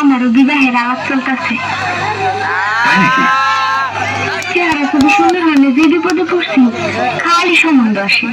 আমারও বিবাহের আলাপ চলতেছে। চেহারা খুবই সুন্দর হলে যে বিপদে পড়ছি খালি সম্বন্ধ আসে।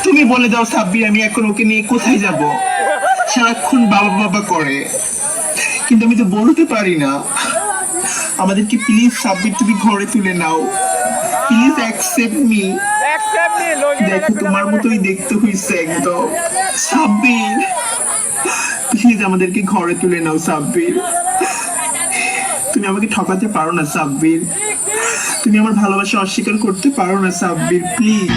তুমি বলে দাও সাব্বির, আমি এখন ওকে নিয়ে কোথায় যাব? সারাক্ষণ বাবা বাবা করে, কিন্তু আমি তো বলতে পারি না। আমাদেরকে প্লিজ সাব্বির তুমি ঘরে তুলে নাও, প্লিজ অ্যাকসেপ্ট মি। দেখো তোমার মতোই দেখতে হইছে একদম। সাব্বির প্লিজ আমাদেরকে ঘরে তুলে নাও সাব্বির। তুমি আমাকে ঠকাতে পারো না সাব্বির, তুমি আমার ভালোবাসা অস্বীকার করতে পারো না সাব্বির, প্লিজ।